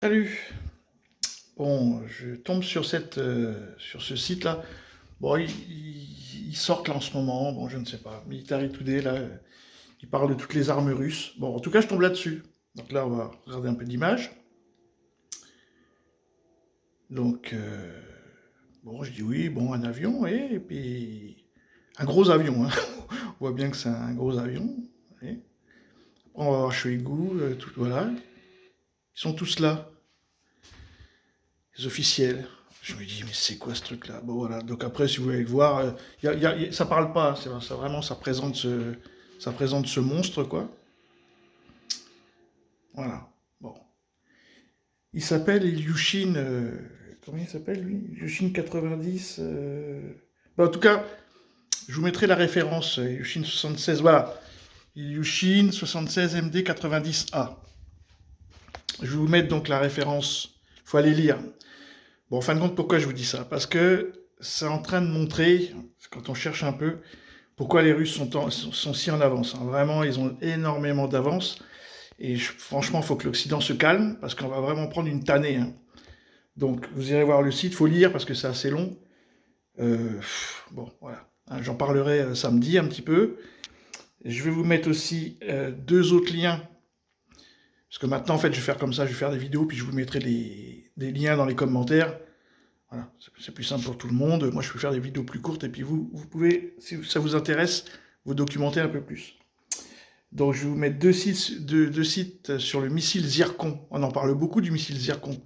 Salut! Bon, je tombe sur sur ce site-là. Bon, ils sortent là en ce moment, bon, je ne sais pas. Military Today, là, ils parlent de toutes les armes russes. Bon, en tout cas, je tombe là-dessus. Donc là, on va regarder un peu d'images. Donc, bon, je dis oui, bon, un avion, et puis un gros avion, hein. On voit bien que c'est un gros avion. Et après, on va voir Shoigu, tout, voilà. Ils sont tous là, les officiels. Je me dis, mais c'est quoi ce truc-là? Bon, voilà. Donc après, si vous voulez le voir, ça parle pas, hein. Ça, vraiment, ça présente ce monstre, quoi. Voilà. Bon. Il s'appelle Ilyushin. Comment il s'appelle, lui? Ilyushin 90. Bah, en tout cas, je vous mettrai la référence. Ilyushin 76. Voilà. Ilyushin 76 MD 90A. Je vais vous mettre donc la référence. Il faut aller lire. Bon, en fin de compte, pourquoi je vous dis ça? Parce que c'est en train de montrer, quand on cherche un peu, pourquoi les Russes sont si en avance, hein. Vraiment, ils ont énormément d'avance. Et franchement, il faut que l'Occident se calme, parce qu'on va vraiment prendre une tannée, hein. Donc, vous irez voir le site, il faut lire, parce que c'est assez long. Bon, voilà. Hein, j'en parlerai samedi un petit peu. Je vais vous mettre aussi deux autres liens. Parce que maintenant, en fait, je vais faire comme ça, je vais faire des vidéos, puis je vous mettrai des liens dans les commentaires. Voilà, c'est plus simple pour tout le monde. Moi, je peux faire des vidéos plus courtes, et puis vous pouvez, si ça vous intéresse, vous documenter un peu plus. Donc, je vais vous mettre deux sites sur le missile Zircon. On en parle beaucoup du missile Zircon.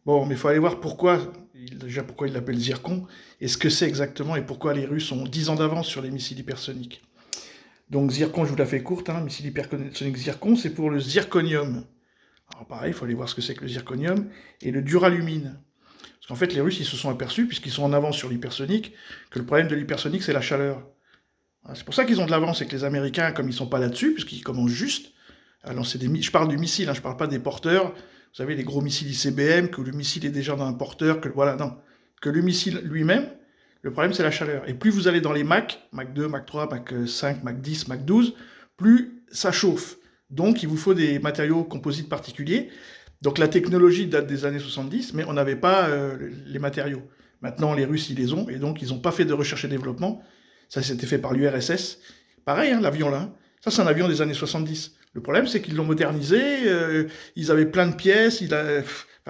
Bon, mais il faut aller voir déjà pourquoi ils l'appellent Zircon, et ce que c'est exactement, et pourquoi les Russes ont 10 ans d'avance sur les missiles hypersoniques. Donc, Zircon, je vous la fais courte, hein, missile hypersonique Zircon, c'est pour le zirconium. Alors pareil, il faut aller voir ce que c'est que le zirconium, et le duralumine. Parce qu'en fait, les Russes, ils se sont aperçus, puisqu'ils sont en avance sur l'hypersonique, que le problème de l'hypersonique, c'est la chaleur. C'est pour ça qu'ils ont de l'avance, et que les Américains, comme ils sont pas là-dessus, puisqu'ils commencent juste à lancer des missiles. Je parle du missile, hein, je parle pas des porteurs. Vous savez, les gros missiles ICBM, que le missile est déjà dans un porteur, que voilà, non. Que le missile lui-même, le problème, c'est la chaleur. Et plus vous allez dans les Mach 2, Mach 3, Mach 5, Mach 10, Mach 12, plus ça chauffe. Donc, il vous faut des matériaux composites particuliers. Donc la technologie date des années 70, mais on n'avait pas les matériaux. Maintenant, les Russes, ils les ont, et donc ils n'ont pas fait de recherche et développement. Ça, c'était fait par l'URSS. Pareil, hein, l'avion là. Ça, c'est un avion des années 70. Le problème, c'est qu'ils l'ont modernisé, ils avaient plein de pièces,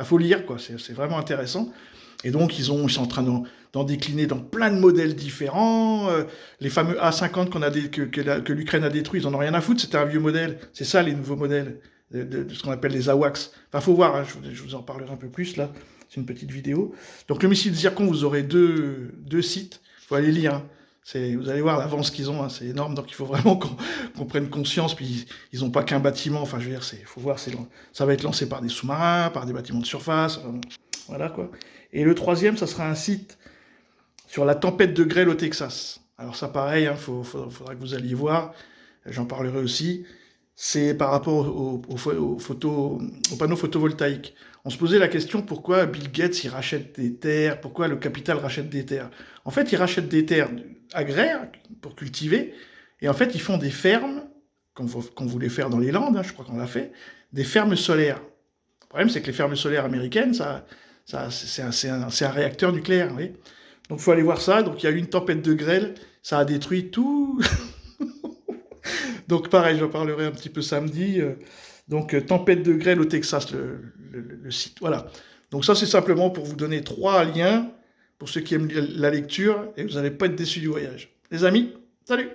faut lire, quoi. C'est vraiment intéressant. Et donc, ils sont en train d'en décliner dans plein de modèles différents. Les fameux A50 que l'Ukraine a détruits, ils en ont rien à foutre, c'était un vieux modèle. C'est ça, les nouveaux modèles de ce qu'on appelle les AWACS. Enfin, faut voir, hein, je vous en parlerai un peu plus, là. C'est une petite vidéo. Donc, le missile Zircon, vous aurez deux sites. Il faut aller lire, hein. Vous allez voir l'avance qu'ils ont, hein, c'est énorme, donc il faut vraiment qu'on prenne conscience. Puis ils n'ont pas qu'un bâtiment, enfin je veux dire, faut voir, ça va être lancé par des sous-marins, par des bâtiments de surface, enfin, voilà quoi. Et le troisième, ça sera un site sur la tempête de grêle au Texas. Alors ça pareil, hein, faudra que vous alliez voir, j'en parlerai aussi. C'est par rapport aux panneaux photovoltaïques. On se posait la question pourquoi Bill Gates il rachète des terres, pourquoi le capital rachète des terres. En fait, ils rachètent des terres agraires pour cultiver, et en fait, ils font des fermes, qu'on voulait faire dans les Landes, hein, je crois qu'on l'a fait, des fermes solaires. Le problème, c'est que les fermes solaires américaines, c'est un réacteur nucléaire, vous voyez. Donc, il faut aller voir ça. Donc, il y a eu une tempête de grêle, ça a détruit tout. Donc pareil, j'en parlerai un petit peu samedi. Donc tempête de grêle au Texas, le site. Voilà. Donc ça, c'est simplement pour vous donner 3 liens pour ceux qui aiment la lecture, et vous n'allez pas être déçus du voyage. Les amis, salut!